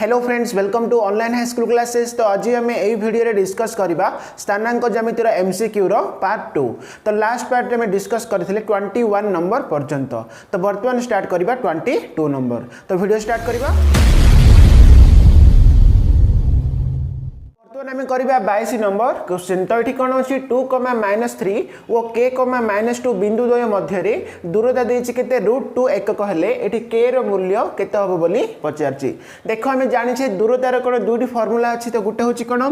Hello friends, welcome to online high school classes. तो आज आम यही वीडियो रे डिस्कस करबा स्थानांक ज्यामितिर एमसीक्यू रो पार्ट 2। तो लास्ट पार्ट रे में डिस्कस करथिले 21 नंबर पर्यंत। तो वर्तमान स्टार्ट करबा 22 नंबर। तो वीडियो स्टार्ट करबा। आम करवा 22 नंबर क्वेश्चन। तो ये कौन अच्छी 2, -3 और k, -2 बिंदु द्वय मध्य दूरता देके √2 एकक हेले ये k रूल्य केते हम बोली पचार। देख आम जाने दूरतार कौन दुईट फर्मूला अच्छी। तो गोटे हूँ कौन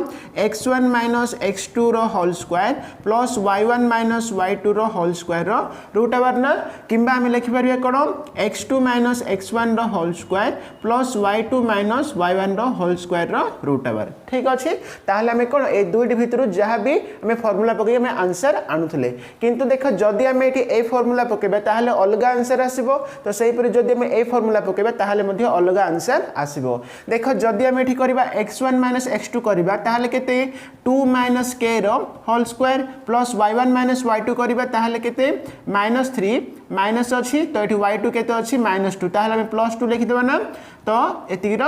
x1 - x2 whole square plus y1 - y2 whole square root over ना कि आम लिखिपर कौन x2 - x1 whole square plus y2 - y1 whole square root over. ठीक अच्छे। ताहले हमें कौन ए दुईट भितर जहाँ भी हमें फर्मूला पकई हमें आंसर आणुले। किंतु देख जदि आम ये ए फर्मूला पकेबा ताहले अलग आंसर आसीबो। तो सेहीपरि जदि आम ए फर्मूला पकेबा ताहले मध्ये अलग आंसर आसीबो। देख जदि आम ये करबा x1 - x2 करबा ताहले केते 2 - k रो whole square plus y1 - y2 करबा ताहले केते -3 माइनस अच्छी। तो ये y2 केते अच्छी -2 ताहले हम +2 लिखिदेबा ना। तो एतिक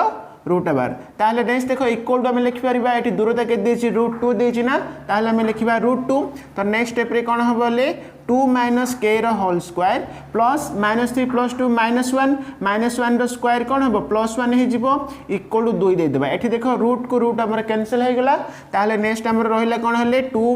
रूट ओवर ताहले नेक्स्ट देखो इक्वल टू आम लिखिपर ये दूरता के √2 देछि ना। ताहले आम लिखा √2। तो नेक्स्ट स्टेप रे कौन हम बोले 2 - k होल स्क्वायर प्लस -3 + 2 -1 -1 रो स्क्वायर कौन हम +1 हो इक्वल टू 2 देदेबा। ये देखो रूट को रूट आम कैनसल हो गला। ताहले नेक्स्ट आम रहा कौन है 2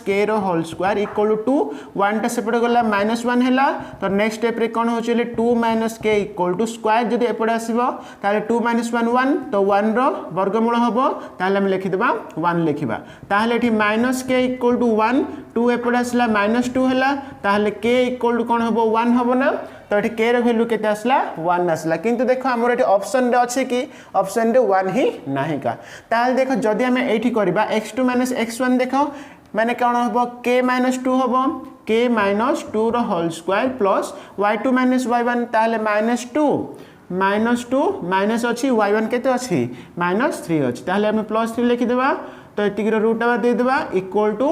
- k whole square equal to 2 1 टा सेपटे गला -1 है। तो नेक्स्ट स्टेप रे कौन हो 2 - k इक्वल टू स्क्वायर जब एपटे आसो ताहले 2 - 1 1 तो 1 रो वर्गमूल हम ताहले हम लिखिदेबा 1 लिखा। ताहले ये -k इक्वल टू 1 2 एपटे आसला -2 है ताहले k इक्वल टू कौन हम 1 हम ना। तो ये k रो वैल्यू केते आसला 1 आसला। किंतु देखो आमर ये ऑप्शन रे अच्छे कि ऑप्शन रे 1 ही नाही का। ताहले देखो जदि आम एठी करबा x2 - x1 देखो माने कौन हम k -2 हम k -2 रो whole square plus y2 - y1 ताहले -2 माइनस अच्छी y1 केते अच्छी -3 अच्छी। ताहले हम +3 लिखिदेबा। तो एतिक रूट ओवर देदेबा इक्वल टू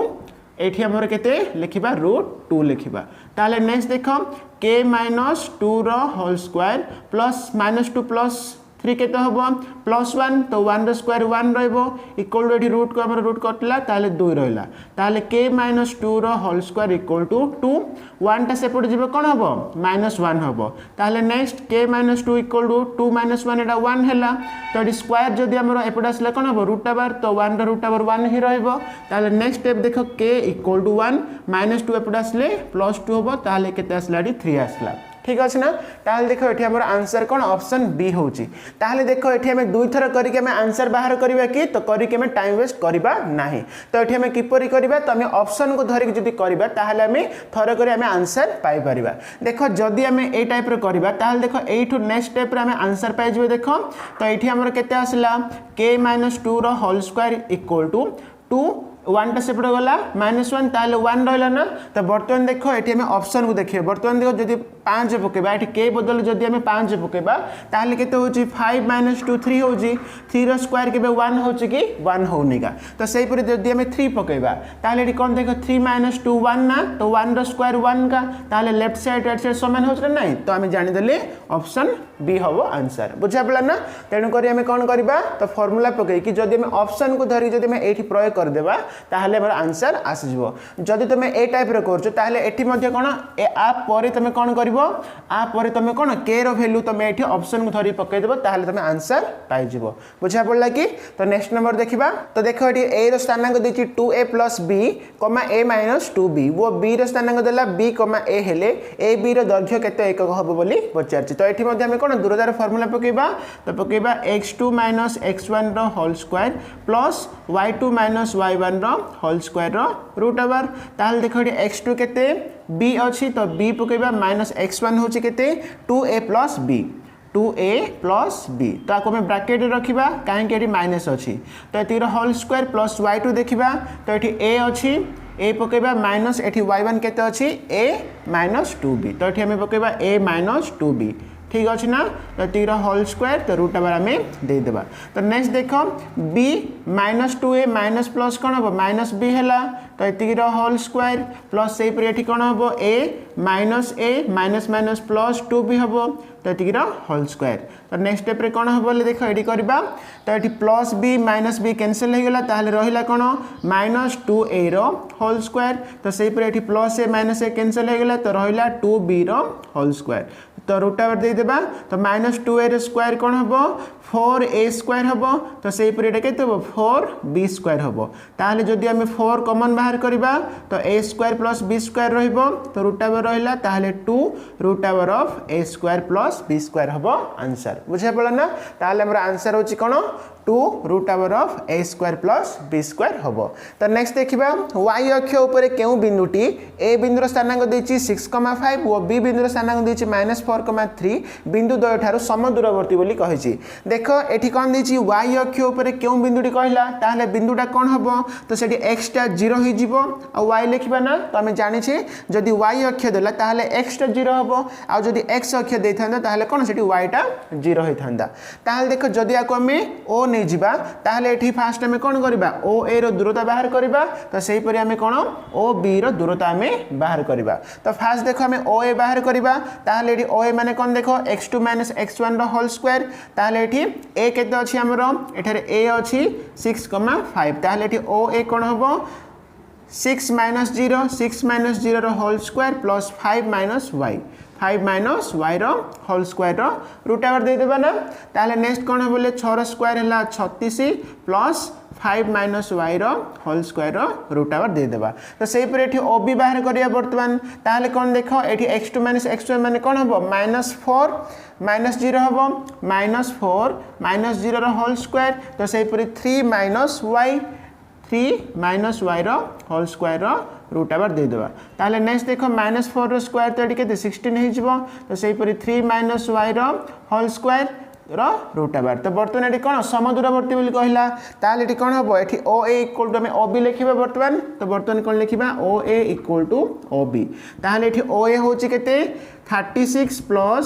एठी हमर केते लिखिबा √2 लिखिबा। ताहले नेक्स्ट देखो k -2 रो होल स्क्वायर प्लस -2 + 3 केते होबो +1 तो 1 रो स्क्वायर 1 रहइबो इक्वल टू एठी रूट को हमर रूट कटला ताहले 2 रहइला। ताहले k -2 रो होल स्क्वायर इक्वल टू 2 1 टा सेपट जिवो कोन होबो -1 होबो। ताहले नेक्स्ट k -2 इक्वल टू 2 - 1 एटा 1 हैला। तो एठी स्क्वायर जदि हमर एपट आसला कोन होबो रूट ओवर तो 1 रो रूट ओवर 1 ही रहइबो। ताहले नेक्स्ट स्टेप देखो k इक्वल टू 1 -2 एपट आसले +2 होबो ताहले केते आसला एठी 3 आसला। ठीक अच्छे ना। ताहले देखो ये आमर आंसर कौन ऑप्शन बी होची। ताहले देखो ये आम दुई थर करके आंसर बाहर करबा कि तो करके टाइम वेस्ट करबा नाही। तो ये आम किपरि करबा तो आम ऑप्शन को धरिक जदि करबा ताहले आम थर करे आम आंसर पाई परिबा। देखो जदि आम ए टाइप रो करबा ताहले देखो एठू नेक्स्ट स्टेप रे आम आंसर पाई जिवे। देखो तो ये आमर केते आसला k -2 रो होल स्क्वायर इक्वल टू 2 1 टा सेपटे गला -1 ताहले 1 रहला ना। तो बर्तमान देखो ये आम ऑप्शन को देखिए। बर्तमान देखो जदि 5 पकेबा ये k बदल जदि आम 5 पकेबा ताहले केते होची 5 - 2 3 होची 3 रो स्क्वायर केबे 1 होची कि 1 होनी का। तो सेही परि जदि आम 3 पकेबा ताहले ये कौन देखो 3 - 2 1 ना। तो 1 रो स्क्वायर 1 का ताहले लेफ्ट साइड राइट साइड समान होछ ना नहीं। तो आम जानि देले ऑप्शन बी हबो आंसर। बुझा पला ना। तेणु करी आम कौन करबा तो फार्मूला पकई कि जदि आम ऑप्शन को धरि जदि आम एठी प्रयोग कर देबा ताहले हमर आंसर आसीजो। जदि तुम ए टाइप रे करछो ताहले एठी मध्ये कोन आ परे तुम कोन करबो आ परे तुम कोन k रो वैल्यू तुम एठी ऑप्शन को धरि पकई देबो ताहले तुम आंसर पाई जिवो। बुझा पड़ला कि। तो नेक्स्ट नंबर देखिबा। तो देखो एठी a रो स्थानांक देछि 2a + b, a - 2b वो b रो स्थानांक देला b, a हेले a b रो दैर्घ्य केते एकक हबो बोली पचारछि। तो एठी मध्ये हम कोन दूरतार फार्मूला पकेबा। तो पकेबा x2 - x1 रो whole square plus y2 - y1 रो होल स्क्वायर रूट ओवर। ताहले देखो ये x2 केते b अच्छी। तो b पकेबा -x1 होची केते 2a + b 2a + b। तो आपको मैं ब्रैकेट रखिबा काहे कि एठी माइनस अच्छी। तो एतिर होल स्क्वायर प्लस y2 देखिबा। तो एठी a अच्छी a पकेबा माइनस एठी y1 केते अच्छी a - 2b। तो एठी हम पकेबा a - 2b। ठीक अच्छे ना। तो 3 होल स्क्वायर तो रूट ओवर आम दे देबा। तो नेक्स्ट देखो b -2a माइनस प्लस कौन हम -b है। तो ये होल स्क्वायर प्लस से कौन हम a - a minus minus plus 2 भी हम। तो ये होल स्क्वायर तो नेक्स्ट स्टेप रे कौन हम देख ये करवा तो ये plus b minus b cancel हो गला ताहले रहिला कौन -2a होल स्क्वायर तो से ये प्लस ए माइनस ए कैनसल हो गला तो रहिला 2b होल स्क्वायर तो रूट ओवर दे देबा तो -2a स्क्वायर कौन हम 4a स्क्वायर हम तो से के 4b स्क्वायर हम ताहले जदि आम 4 कॉमन बाहर करबा तो a square plus b square रहिबो तो रूट ओवर रहिला ताहले 2 root over of a square plus b square हम आंसर बुझा पड़ा ना ताहले हमर आंसर होची कोन 2 root over of a square plus b square हम तो नेक्स्ट देखिबा y अक्ष ऊपर केउ बिंदुटी a बिंदुर स्थानांक देछि 6,5 और b बिंदुर स्थानांक देछि -4,3 बिंदु द्वय ठारू समदूरवर्ती बोली कहिछि देखो एठी कोन देछि y अक्ष ऊपर केउ बिंदुटी कहला ताहले बिंदुटा कोन हबो तो सेठी x टा 0 हो जिवो आ y लिखिबा ना तो हम जानि छी जदि y अक्ष देला ताहले x टा 0 हबो आ जदि x अक्ष देथांदा ताहले कोन सेठी y टा 0 होइथांदा ताहले देखो जदि आको हमें o नै जिबा ताहले एठी फास्ट हमें कोन करबा o a रो दूरता बाहर करबा तो सेही परि हमें कोन o b रो दूरता हमें बाहर करबा तो फास्ट देखो हमें o a बाहर करबा ताहले एठी o a माने कोन देखो x2 - x1 रो होल स्क्वायर ताहले एठी a केते अछि हमरो एठारे a अछि 6,5 ताहले एठी o a कोन हबो 6 - 0 6 - 0 रो whole square plus 5 - y 5 - y रो होल स्क्वायर रो रूट ओवर दे देबा ना ताहले नेक्स्ट कोन हो बोले 6 रो स्क्वायर हला 36 प्लस 5 - y रो होल स्क्वायर रो रूट ओवर दे देबा तो सेही पर एठी ob बाहर करिया वर्तमान ताहले कोन देखो एठी x2 - x1 माने कोन हबो -4 -0 हबो -4 -0 रो होल स्क्वायर तो सेही पर 3 y 3 - y रो होल स्क्वायर रो रूट ओवर दे देबा ताहले नेक्स्ट देखो -4 रो स्क्वायर तो एठी केते 16 हे जिवो तो सेही पर 3 - y रो होल स्क्वायर रो रूट ओवर तो बर्तमान एठी कोन समदूरवर्ती बोली कहला ताहले एठी कोन हबो एठी OA इक्वल टू हमें OB लिखिबा बर्तमान तो बर्तमान कोन लिखिबा OA इक्वल टू OB ताहले एठी OA होची केते 36 प्लस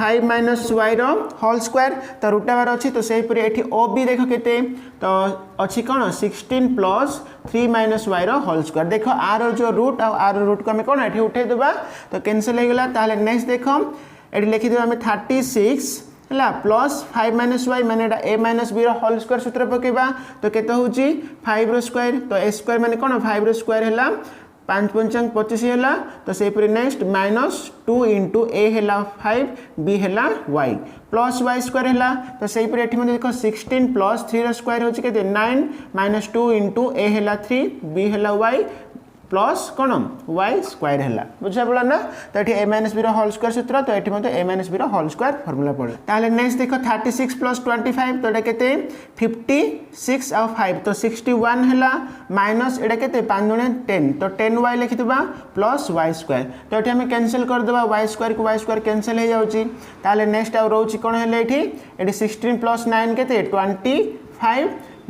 5 - y रो होल स्क्वायर तो रूट ओवर अछि तो सेही परि एठी OB देखो केते तो अछि कोन 16 प्लस 3 - y रो होल स्क्वायर देखो r जो रूट और r रूट को हमें कोन एठी उठै देबा तो कैंसिल हो गेला ताहले नेक्स्ट देखो एठी लिखि देबा हमें 36 हला प्लस 5 - y माने a - b रो होल स्क्वायर सूत्र पकेबा तो केते होची 5 रो स्क्वायर तो a स्क्वायर माने कोन 5 रो स्क्वायर हला 5 × 5 25 हला तो से पर नेक्स्ट -2 * a हला 5 b हला y प्लस y स्क्वायर हला तो से पर एठी मने देखो 16 प्लस 3 रो स्क्वायर होची केते 9 -2 * a हला 3 b हला y प्लस कोन y स्क्वायर हला बुझा पड़ा ना तो एठी a - b रो होल स्क्वायर सूत्र तो एठी मते a - b रो होल स्क्वायर फार्मूला पड़ ताले नेक्स्ट देखो 36 + 25 तो एटा केते 56 और 5 तो 61 हला माइनस एटा केते 5 * 10 तो 10y लिखि देबा प्लस y स्क्वायर तो एठी हम कैंसिल कर देबा y स्क्वायर को y स्क्वायर कैंसिल हो जाउची ताले नेक्स्ट आ रहउची कोन हले एठी 16 + 9 केते 25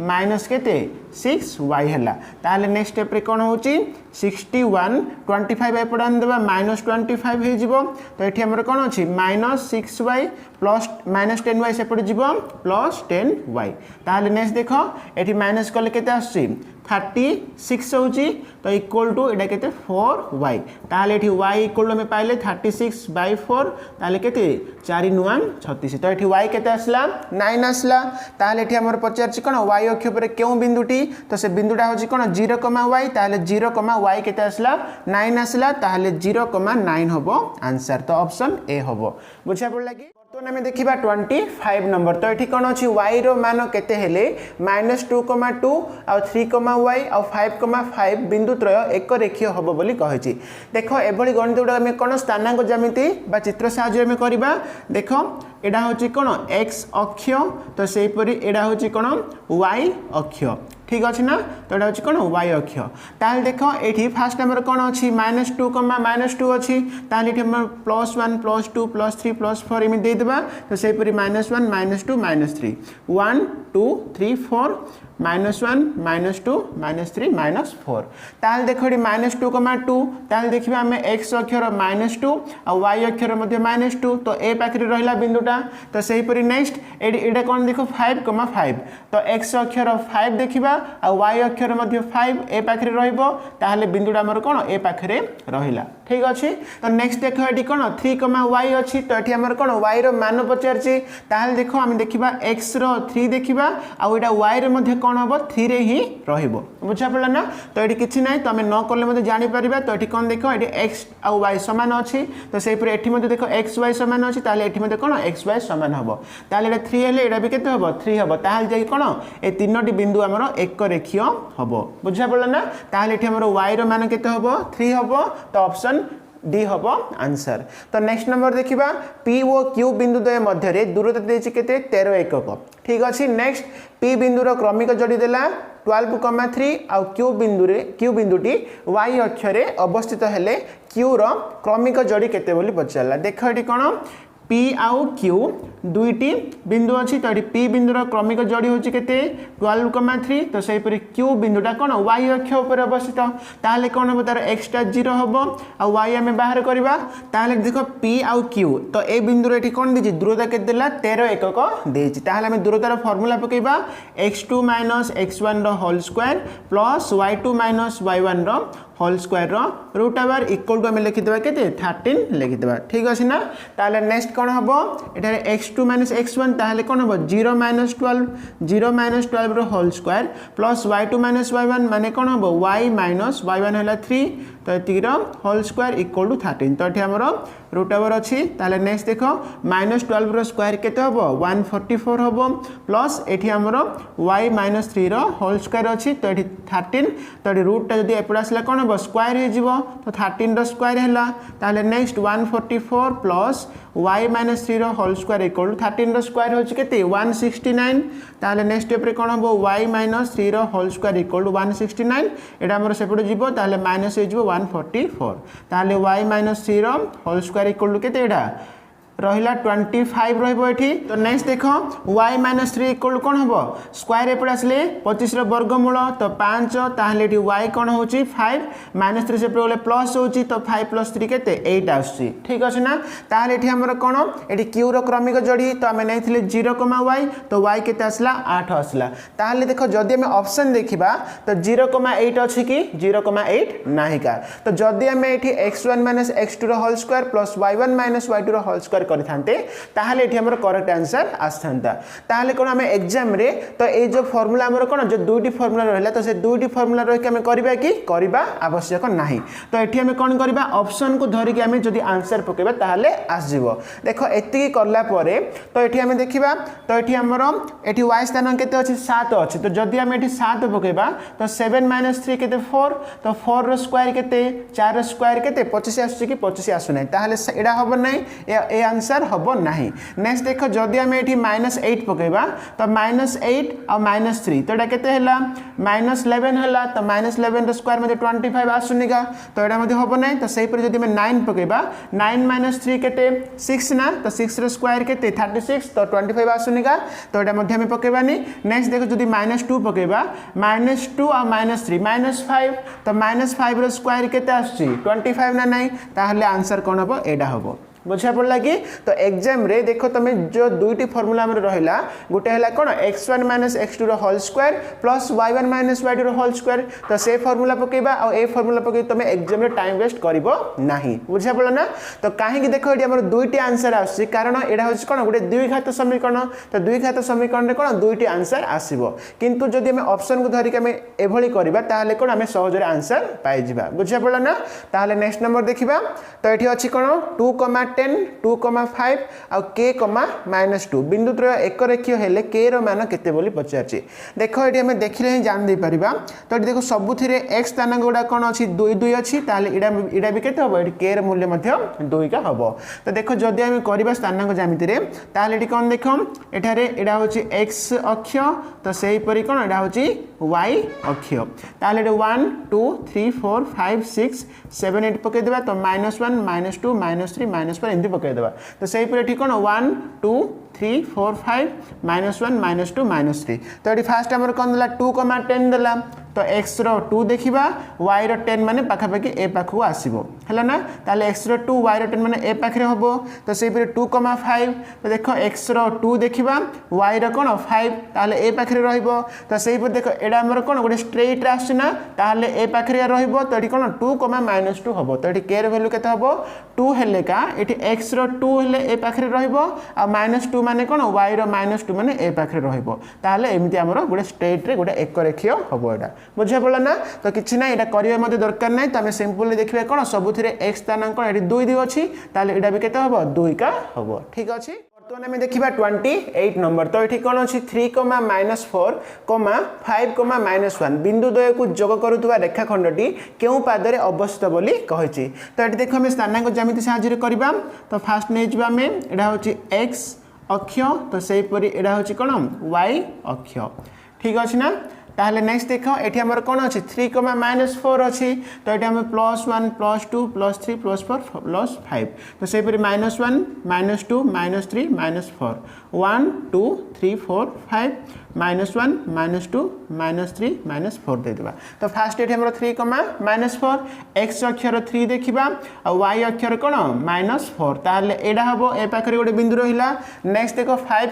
माइनस केते 6y हला ताले नेक्स्ट स्टेप रे कोन होची 61 25 एपड आन देबा -25 हे जिवो तो एठी हमर कोन अछि -6y प्लस -10y सेपड जिवो प्लस 10y ताले नेक्स्ट देखो एठी माइनस कले केते आछि 36 होची तो इक्वल टू एटा केते 4y ताले एठी y इक्वल टू हम पाइले 36/4 ताले केते 4 * 9 36 तो एठी y केते आसला 9 आसला ताले एठी हमर पचारछि कोन y अक्ष पर केउ बिंदुटी तो से बिंदुटा होची कोन 0,y ताले 0,y केते आसला 9 आसला ताले 0,9 हबो आंसर तो ऑप्शन ए हबो बुझा पड़ला कि तो हमें देखिबा 25 नंबर तो एठी कोन अछि y रो मान केते हेले -2,2 और 3,y और 5,5 बिंदु त्रय एक रेखीय हबो बोली कहछि देखो एभली गणित उडा हमें कोन स्थानांक ज्यामिति बा चित्र सहाय्य में करबा देखो एडा होची कोन x अक्ष तो सेही परि एडा होची कोन y अक्ष ठीक अछि ना तो एडा होची कोन y अक्ष ताल देखो एठी फर्स्ट नंबर कोन अछि -2 अछि ताल एठी हम +1 +2 +3 +4 इमे दे देबा तो सेही परि -1 -2 -3 1 2 3 4 -1 -2 -3 -4 ताल देखो एठी -2,2 ताल देखिबा हमें x अक्षर -2 और y अक्षर मध्ये -2 तो ए पाखरी रहिला बिंदुटा तो सेही परि नेक्स्ट एडा कोन देखो 5,5 तो x अक्षर 5 देखिबा और y अक्षर मध्ये 5 ए पाखरी रहइबो ताहले बिंदुटा हमर कोन ए पाखरे रहिला ठीक अच्छे। तो नेक्स्ट देख ये कौन 3 y अच्छी तो ये आमर कौन y मान पचारे ताल देख आम देखा x रो 3 देखा आउ यहाँ y रे कौन हम 3 रे ही बुझा पड़ा ना। तो ये किसी ना तो आम न कले जापर तो ये कौन देख ये x आउ y सामान अच्छी तो से देख एक्स वाई सामान अच्छी ये कौन एक्स वाई सामान हम ताल 3 हेल्ले यहाँ भी केते हम 3 हम ताल जा कौन ये 3टी बिंदु आमर एक रेखीय हम बुझा पड़ा ना। ताल ये y रो मान केते हम 3 हम तो ऑप्शन डी हम आंसर। तो नेक्स्ट नंबर देखिबा P ओ Q बिंदु द्वय मध्य दूरता देछि केते 13 एकक ठीक अछि। नेक्स्ट P बिंदुर क्रमिक जोड़ी देला 12,3 आउ Q बिंदुटी y अक्ष रे अवस्थित हेले Q रो क्रमिक जोड़ी केते बोली पचारला। देख एटी कोन P आउ Q दुईटी बिंदु अच्छी तो ये P बिंदुर क्रमिक जोड़ी होची केते 12,3 तो से Q बिंदुटा कौन y अक्ष उपर अवस्थित ताले कौन हम तार x टा 0 हम आ y आम बाहर करवा ताले देख P आउ Q तो ए बिंदुर एठी कौन दीजिए दूरता के देला 13 एकक देछि ताले आम दूरतार फॉर्मूला पकेबा x2 - x1 रो whole square plus y2 - y1 रो whole square root over equal to आम लिखिदेवा के 13 लिखिदेवा ठीक अच्छे ना। ताले नेक्स्ट कौन हम ये x2 - x1 ताले कौन हम 0 - 12 रो whole square plus y2 - y1 माने कौन हम y - y1 है 3 तो ये होल स्क्वायर इक्वल टू 13 तो ये आमर रूट ओवर अच्छी ताले नेक्स्ट देख -12 रो स्क्वायर केते हम 144 हम प्लस ये आमर y - 3 रो होल स्क्वायर अच्छी तो ये 13 तो ये रूटा जब एपट आसला कौन हम स्क्वायर हो तो 13 रो स्क्वायर है ताले नेक्स्ट 144 प्लस y - 3 रो होल स्क्वायर इक्वल टू 13 रो स्क्वायर होची केते 169 ताले नेक्स्ट स्टेप रे कोन हो y - 3 रो होल स्क्वायर इक्वल टू 169 एटा हमर सेपटे जीवो ताले माइनस हो जीवो 144 ताले y - 3 रो होल स्क्वायर इक्वल टू केते एटा रहिला 25 रहिबो एठी। तो नेक्स्ट देखो y - 3 इक्वल कौन हम स्क्वायर एपट आसले 25 वर्गमूल तो 5 ताहले एठी y कौन होची 5 -3 से गले प्लस होची तो 5 + 3 केते 8 आसी ठीक अछि ना। ताहले एठी हमर कोन एठी q रो क्रमिक जोड़ी तो आमे नैथिले 0, y तो y केते आसला 8 आसला। ताहले देखो जदी हमें ऑप्शन देखिबा तो 0,8 अछि कि 0,8 नाही का तो जदी हमें एठी x1 - x2 रो whole square plus y1 - y2 रो होल स्क्वायर करथांते ताहले एठी हमर करेक्ट आंसर आस्थांता। ताहले कोन हमें एग्जाम रे तो ए जो फार्मूला हमर कोन जो दुईटी फार्मूला रहला तो से दुईटी फार्मूला रहि के हमें करबा कि करबा आवश्यक नाही तो एठी हमें कोन करबा ऑप्शन को धरि के हमें जदी आंसर पकेबा ताहले आस जिवो। देखो एति करला परे तो एठी हमें देखिबा तो एठी हमर एठी y स्थान केते अछि 7 अछि तो जदी हमें एठी 7 पकेबा तो 7 - 3 केते 4 तो 4 रो स्क्वायर केते 4 रो स्क्वायर केते 25 आसु कि 25 आसु नै ताहले एडा होबो नै ए आंसर हम नहीं। नेक्स्ट देख जदि आम ये -8 पकेबा तो -8 और -3 तो ये -11 है तो -11 रो स्क्वायर में 25 आसुनिका तो यहाँ हम ना तो सही जब 9 पकेबा 9 - 3 केते 6 ना तो 6 रो स्क्वायर केते 36 तो 25 आसुनिका तो यहाँ पकेबानी। नेक्स्ट देख जब -2 पकेबा -2 और -3 -5 तो -5 रो स्क्वायर केते आसुची 25 ना नहीं ताहले आंसर कौन हम एडा हम बुझा पड़ा कि। तो एग्जाम रे देखो तुम जो दुईटी फॉर्मूला हमर रहिला गोटे हला कोन x1 - x2 रो whole square plus y1 - y2 रो होल स्क्वायर तो से फॉर्मूला पकेबा और ए फॉर्मूला पके तुम एग्जाम रे टाइम वेस्ट करिवो नाही बुझा पड़ा ना। तो काहे कि देखो एडी हमर दुईटी आंसर आसी कारण एडा होछ कोन गोटे द्विघात समीकरण तो द्विघात समीकरण रे कोन दुईटी आंसर आसीबो किंतु जदि हम ऑप्शन को धरि के हम एभली करबा ताले कोन हम सहज रे आंसर पाइ जिबा बुझा पड़ा ना। ताले नेक्स्ट नंबर देखिबा तो एठी अछि कोन 2, 10 2,5 और k, -2 बिंदु त्रय एक रेखीय हेले k रो मान केते बोली पचारछि। देखो एठी हमें देखिले ही जान दे परिबा तो एठी देखो सबुथिरे x स्थान गोडा कोन अछि 2 2 अछि ताले इडा भी केते हबो एठी k रो मूल्य मध्य 2 का हबो। तो देखो जदि हम करबा स्थानांक ज्यामिति रे ताले एठी कोन देखम एठारे एडा होछि x अक्ष तो सेही परि कोन एडा होछि y अक्ष ताले 1 2 3 4 5 6 7 8 पके देबा तो -1 -2 -3 -4 इंदी पके देबा तो सही पर एठी कोन 1 2 3 4 5 -1 -2 -3 तो एठी फास्ट हमर कोन दला 2, 10 दला तो तो x रो 2 देखिबा y रो 10 माने पाखापाखि ए पाखु आसीबो हैला ना ताले x रो 2 y रो 10 माने ए पाखरे हबो तो सेहि पर 2,5 तो देखो x रो 2 देखिबा y रो कोन 5 ताले ए पाखरे रहइबो तो सेहि पर देखो एडा हमर कोन गोटे स्ट्रेट रे आछी ना ताले ए पाखरे रहइबो तो एठी कोन 2, -2 हबो तो एठी k रो वैल्यू केते हबो 2 हेले का एठी x रो 2 हेले ए पाखरे रहइबो आ -2 माने कोन y रो -2 माने ए पाखरे रहइबो ताले एमिति हमर गोटे स्ट्रेट रे गोटे एक रेखीय हबो एडा बुझे पड़ला ना तो किछि ना एडा करिया मध्ये दरकार नै त हम सिंपली देखिबे कोन सबुथिरे x स्थानांक एठी 2 दियो अछि ताले एडा भी केते हबो 2 का हबो ठीक अछि बर्तमान हम देखिबा 28 नंबर तो एठी कोन अछि 3, -4, 5, -1 बिंदु द्वय को जोग करूतबा रेखाखंडटी केउ पादरे अवस्थित बोली कहैछि तो एठी देखो हम स्थानांक ज्यामिति साहाय्य करबा तो फास्ट नै जिबा में एडा होछि x अक्ष तो सेहि परि एडा होछि कोन y अक्ष ठीक अछि ना ताहले नेक्स्ट देखो एठी हमर कोन अछि 3, -4 अछि तो एठी हम +1 +2 +3 +4 +5 तो सेहि परि -1 -2 -3 -4 1 2 3 4 5 -1 -2 -3 -4 दे देबा तो फास्ट एठी हमर 3, -4 x अक्षर 3 देखिबा आ y अक्षर कोन -4 ताहले एडा हबो ए पाखरे गोटे बिंदु रहिला नेक्स्ट देखो 5,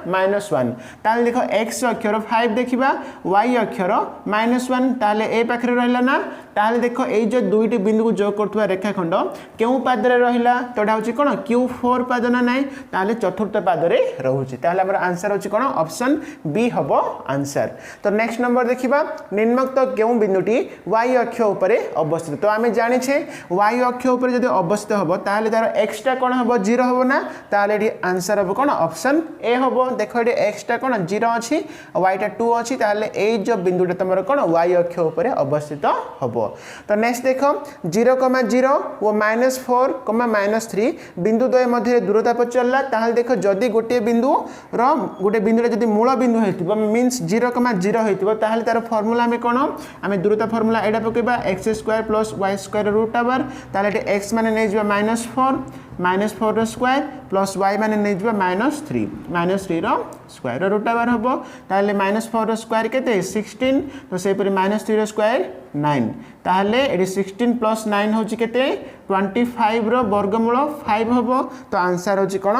-1 ताहले देखो x अक्षर 5 देखिबा y अक्षर -1 ताहले ए पाखरे रहिला ना ताहले देखो ए जो दुईटी बिंदु को जोग करथुवा रेखाखंड केउ पादरे रहिला तो एडा होची कोन q4 पाद ना नै ताहले चतुर्थ पादरे रहउची ताहले हमर आंसर होची कोन ऑप्शन बी हबो आंसर तो नेक्स्ट नंबर देखिबा निम्नलिखित केउ बिंदुटी y अक्ष उपरे अवस्थित तो आमे जानि छे y अक्ष उपरे जदि अवस्थित हबो ताहले तार x टा कोन हबो 0 हबो ना ताहले एठी आंसर हबो कोन ऑप्शन ए हबो देखो एठी x टा कोन 0 अछि y टा 2 अछि ताहले ए जो बिंदुटा तमर कोन y अक्ष उपरे अवस्थित हबो तो नेक्स्ट देखो 0, 0 और -4, -3 बिंदु द्वय मध्य दूरता पचलला ताहले देखो जदि गोटे बिंदु रो गोटे बिंदुरे जदि मूल बिंदु हेतिबो मींस 0, 0 हेतिबो ताहले तार फार्मूला में कोन आमे दूरता फार्मूला एडा पकेबा x² + y² √r ताहले एटी x माने नै जिबा -4 -4 रो स्क्वायर प्लस y माने नै जिबा -3 रो स्क्वायर √r हबो ताहले -4 रो स्क्वायर केते 16 तो से परि -3 रो स्क्वायर 9 ताहले एडी 16 + 9 होची केते 25 रो वर्गमूल 5 हबो तो आंसर होची कोन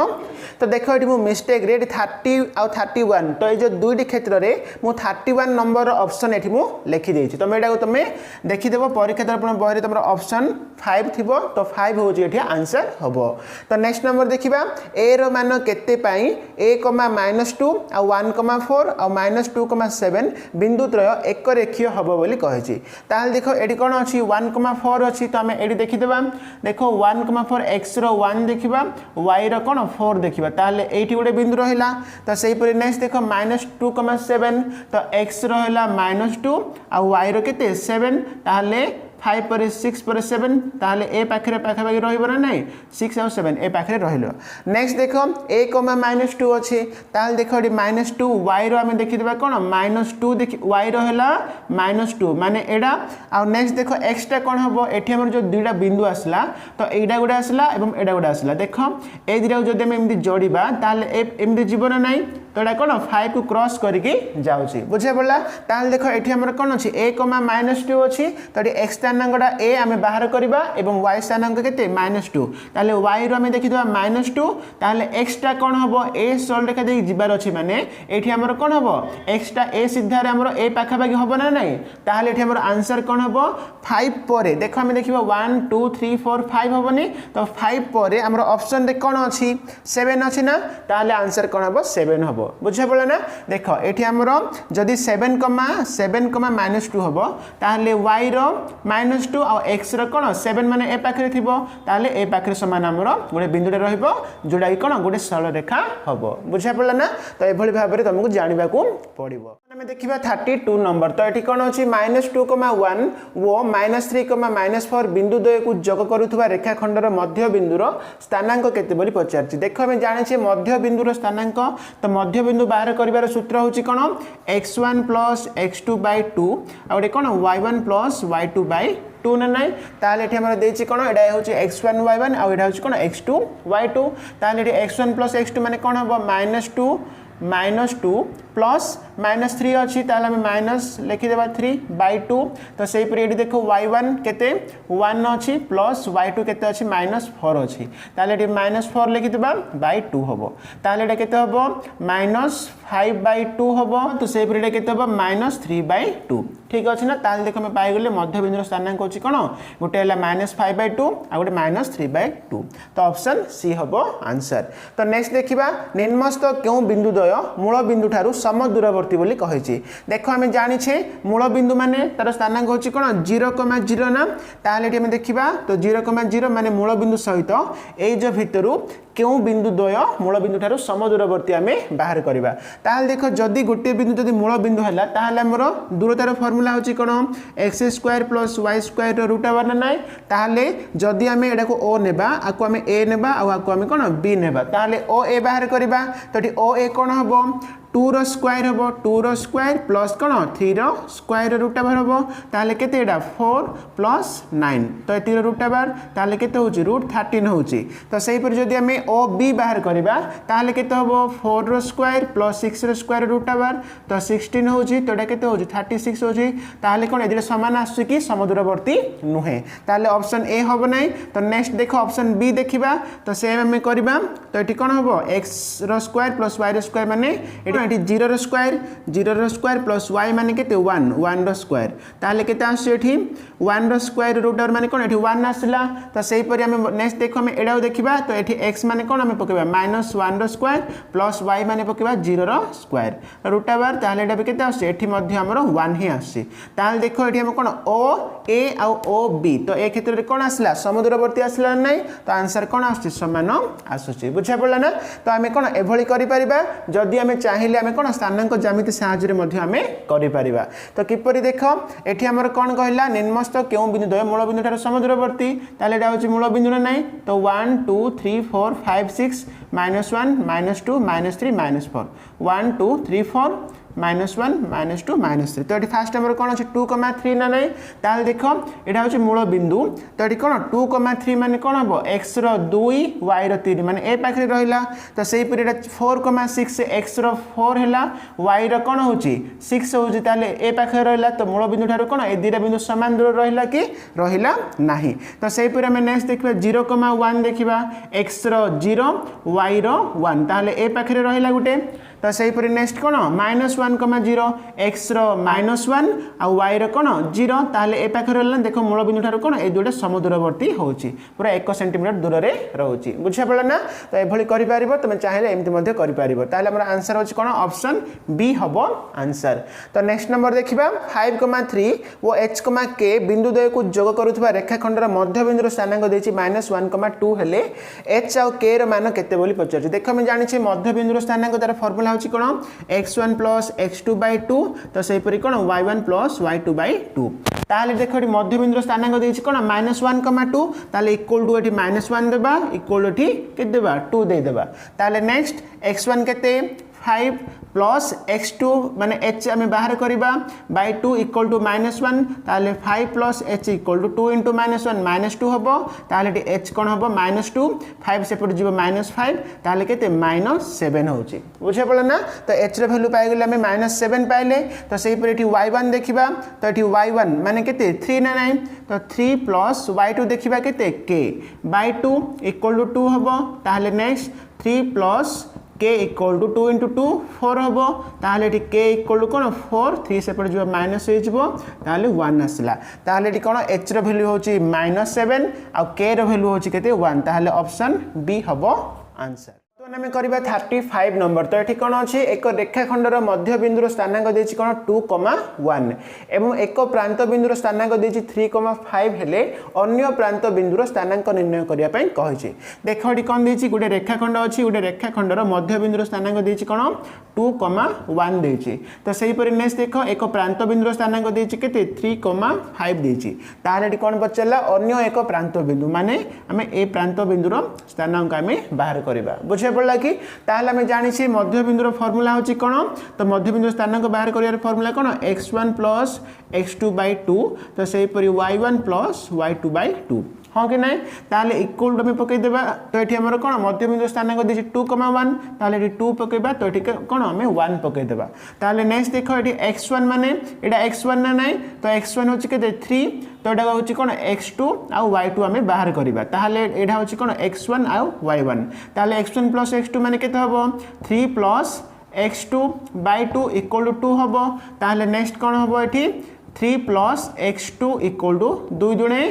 तो देखो एटी मु मिस्टेक रे 30 आ 31 तो ए जो दुईटी क्षेत्र रे मु 31 नंबर ऑप्शन एटी मु लिखि देछि तो एटा को तमे देखि देबो परीक्षा दर्पण बहरे तमरो ऑप्शन 5 थिबो तो 5 होची एटी आंसर हबो तो नेक्स्ट नंबर देखिबा a रो मान केते पई a, -2 आ 1,4 आ -2,7 बिंदु त्रय एक रेखीय हबो बोली कहैछि ताल देखो एडी कोन अछि 1,4 अछि तो हमें एडी देखि देबा देखो 1,4 x रो 1 देखिबा y रो कोन 4 देखिबा ताले एठी गोटे बिंदु रहिला तो सेही परि नेक्स्ट देखो -2,7 तो x रो हला -2 आ y रो केते 7 ताले 5 पर 6 पर 7 ताले ए पाखरे पाखापाखि रहिबो ना नै 6 और 7 ए पाखरे रहिलो नेक्स्ट देखो a, -2 अछि ताले देखो एडी -2 y रो हम देखि देबा कोन -2 देखि y रो हला -2 माने एडा आ नेक्स्ट देखो x टा कोन हबो एठी हमर जो दुईटा बिंदु आसला तो एडा गुडा आसला एवं एडा गुडा आसला देखो ए दिरा जदि हम एमदी जोड़ीबा ताले एमदी जीवन नै तो एडा कोन 5 को क्रॉस करके जाउची बुझे पड़ला ताले देखो एठी हमर कोन अछि a, -2 अछि तो एडी x स्थानांकटा a आमे बाहर करबा एवं y स्थानांक केते -2 ताले y रो आमे देखिदबा -2 ताले x टा कोन हबो a सरल रेखा दे जिबार अछि माने एठी हमर कोन हबो x टा a सीधा रे हमर a पाखा पाखी हबो ना नै ताले एठी हमर आंसर कोन हबो 5 परे देखो आमे देखिबा 1 2 3 4 5 हबोनी तो 5 परे हमर ऑप्शन रे कोन अछि 7 अछि ना ताले आंसर कोन हबो 7 हबो बुझे पड़ला ना देखो एठी हमर जदी 7, -2 हबो ताले y रो -2 और x रो कोन 7 माने ए पाखरे थिबो ताले ए पाखरे समान हमर गोटे बिंदुडे रहइबो जोडा कि कोन गोटे सरल रेखा हबो बुझा पड़ला ना तो ए भली भाबरे तुमको जानिबा को पड़िबो हमें देखिबा 32 नंबर तो एठी कोन अछि -2,1 वो -3, -4 बिंदु द्वय को जोग करूथुवा रेखाखंडर मध्य बिंदुर स्थानांक केते बोली पचारछि देखो हम जानि छी मध्य बिंदुर स्थानांक तो मध्य बिंदु बाहर करिवार सूत्र होछि कोन x1 + x2/2 आ ओडे कोन y1 + y2/2 ना नै ताले एठी हमरा देछि कोन एडा होछि x1 y1 आ एडा होछि कोन x2 y2 ताले एठी x1 + x2 माने कोन हबो -2 -2 प्लस -3 अच्छी ताले आम माइनस लिखिदेबा 3/2 तो से ये देखो y1 केते 1 अच्छी प्लस y2 केते अच्छी -4 अच्छी ताले -4 लिखिदेबा /2 हम ताले केते हम -5/2 हम तो से ये केते हम -3/2 ठीक अच्छे ना ताले देखो आम पाइगले मध्यबिंदुर स्थानांक होची कोन गोटे है -5/2 आ गोटे -3/2 तो ऑप्शन सी हम आंसर। तो नेक्स्ट देखिबा निम्नस्थ क्यों बिंदुद्वय मूल बिंदु ठारू समदूरवर्ती बोली कहिछि देखो आम जानिछे मूल बिंदु माने तार स्थानांक होची कोन 0,0 ना ताले एठी हम देखिबा तो 0,0 माने मूल बिंदु सहित एई जो भितरु क्यों बिंदुद्वय मूल बिंदु ठारू समदूरवर्ती आम बाहर करबा ताले देखो जदि गोटे बिंदु जदि मूल बिंदु हला ताले हमर दूरतार फॉर्मूला होची कोन x² + y² रो रूट ओवर ना ताले जदि आम एडा को o नेबा आको आम a नेबा आ आको आम कोन b नेबा ताले o a बाहर करबा तो एठी o a कोन हबो 2 रो स्क्वायर हबो 2 रो स्क्वायर प्लस कोन 3 रो स्क्वायर रूट ओवर हबो ताले केते एडा 4 + 9 तो 3 रो रूट ओवर ताले केते होची √13 होची तो सही पर जदि हमें o b बाहर करबा ताले केते हबो 4 रो स्क्वायर प्लस 6 रो स्क्वायर रूट ओवर तो 16 होची तो एडा केते होची 36 होची ताले कोन एदिले समान आसु कि समदूरवर्ती नुहे ताले ऑप्शन ए हबो नै तो नेक्स्ट देखो ऑप्शन बी देखिबा तो सेम हमें करबा तो एठी कोन हबो x रो स्क्वायर प्लस y रो स्क्वायर माने एठी 0 रो स्क्वायर प्लस y माने केते 1 रो स्क्वायर ताले केते आसु एठी 1 रो स्क्वायर रूट ओवर माने कोन एठी 1 आसला तो सेही परि हम नेक्स्ट देखो हम एडाउ देखिबा तो एठी x माने कोन हम पकेबा -1 रो स्क्वायर प्लस y माने पकेबा 0 रो स्क्वायर रूट ओवर ताले एडा केते आसु एठी मध्ये हमर 1 ही आसी ताले देखो एठी हम कोन o a uh o b तो ए क्षेत्र रे कोन आसला समदूरवर्ती आसला नै तो आंसर कोन आसु समान आसुची बुझा पड़ला ना तो आमे कोन एभली करि परिबा जदि आमे चाहिले आमे कोन स्थानांक ज्यामिति सहायता रे मध्ये आमे करि परिबा तो किपरि देखो एठी हमर कोन कहला निम्नस्थ क्यों बिंदुद्वय मूल बिंदु ठार समदूरवर्ती ताले एटा होची मूल बिंदु नै तो 1 2 3 4 5 6 -1 -2 -3 -4 1 2 3 4 -1 -2 -3 तो ये फास्ट नंबर कौन अच्छे 2,3 ना नहीं ताल देखो यहाँ हूँ मूल बिंदु तो ये कौन 2,3 माने कौन हम x रो 2 y रो 3 माने ए पाखे रहिला तो सेही पीरियड 4,6 x रो 4 हैला y रो कौन होची 6 होची ताले ए पाखे रहिला तो मूल बिंदु ठारू कौन ए दिरा बिंदु समान दूर रहिला कि रहिला नाही तो सेही पीरियड हम नेक्स्ट देखिबा 0,1 देखिबा x रो 0 y रो 1 ताले ए पाखे रहिला गुटे तो सही पर नेक्स्ट कौन -1,0 x रो -1 आ y रो कौन 0 ताले ए पाखे रहला देखो मूल बिंदु ठारू कौन ए दुटा समदूरवर्ती होची पूरा 1 सेंटीमीटर दूर रे रहउची बुझा पड़ला ना तो एभली करि पारिबो तुम चाहिले एमति मध्ये करि पारिबो ताले हमर आंसर होची कौन ऑप्शन बी हबो आंसर। तो नेक्स्ट नंबर देखिबा 5,3 वो h, k बिंदु द्वय को जोग करूथबा रेखाखंडर मध्य बिंदुर स्थानांक देछि -1,2 हेले h आ k रो मान केते बोली पचारछि देखो हम जानि छै मध्य बिंदुर स्थानांक तार फार्मूला होची कोन x1 + x2/2 तो सेही परि कोन y1 + y2/2 ताले देखो एठी मध्य बिंदुर स्थानांक देछि कोन -1,2 ताले इक्वल टू एठी -1 देबा इक्वल एठी के देबा 2 दे देबा ताले नेक्स्ट x1 केते 5 प्लस x2 माने h आमे बाहर करबा बाय 2 इक्वल टू -1 ताले 5 प्लस h इक्वल टू 2 * -1 -2 हबो ताले h कोन हबो -2 5 सेपट जीवो -5 ताले केते -7 होची बुझे पड़ला ना तो h रे वैल्यू पाइ गेले हमें -7 पाइले तो सेही पर एठी y1 देखिबा तो एठी y1 माने केते 3 ना 9 तो 3 प्लस y2 देखिबा केते k बाय 2 इक्वल टू 2 हबो ताले next 3 plus k equal to 2 * 2 4 हबो ताले एठी k इक्वल टू कोन 4 3 सेपट जो माइनस हो जिवो ताले 1 आसला ताले एठी कोन h रो वैल्यू होची -7 आ k रो वैल्यू होची केते 1 ताले ऑप्शन बी हबो आंसर। तो आम करबा 35 नंबर तो ये कौन अच्छे एक रेखाखंडर मध्य बिंदुर स्थानांक देछि कोन 2,1 एवं एक प्रांत बिंदुर स्थानांक देछि 3,5 हेले अन्य प्रांत बिंदुर स्थानांक निर्णय करिया पई कहिछि देखो एठी कोन देछि गुटे रेखाखंड अछि गुटे रेखाखंडर मध्य बिंदुर स्थानांक देछि कोन 2,1 देछि तो सेही परि नेक्स्ट देखो एक प्रांत बिंदुर स्थानांक देछि केते 3,5 देछि ताले एठी कोन बचला अन्य एक प्रांत बिंदु माने हमें ए प्रांत बिंदुर स्थानांक हमें बाहर करबा बुझे पड़ला कि ताहले हमें जानि छी मध्य बिंदुर फार्मूला होची कोन तो मध्य बिंदु स्थानांक बाहर करियार फार्मूला कोन x1 + x2/2 तो सेही परि y1 + y2/2 हाँ कि नहीं ताले इक्वल टू पकई देबा तो एठी हमर कोन मध्यबिंदु स्थानांक देछि 2,1 ताले एठी 2 पकईबा तो एठी कोन हमें 1 पकई देबा ताले नेक्स्ट देखो एठी x1 माने एटा x1 ना नहीं तो x1 होछि केते 3 तो एटा होछि कोन x2 आ y2 हमें बाहर करिबा ताले एटा होछि कोन x1 आ y1 ताले x1 + x2 माने केते हबो 3 + x2 / 2 = 2 हबो ताले नेक्स्ट कोन हबो एठी 3 + x2 = 2 दुणे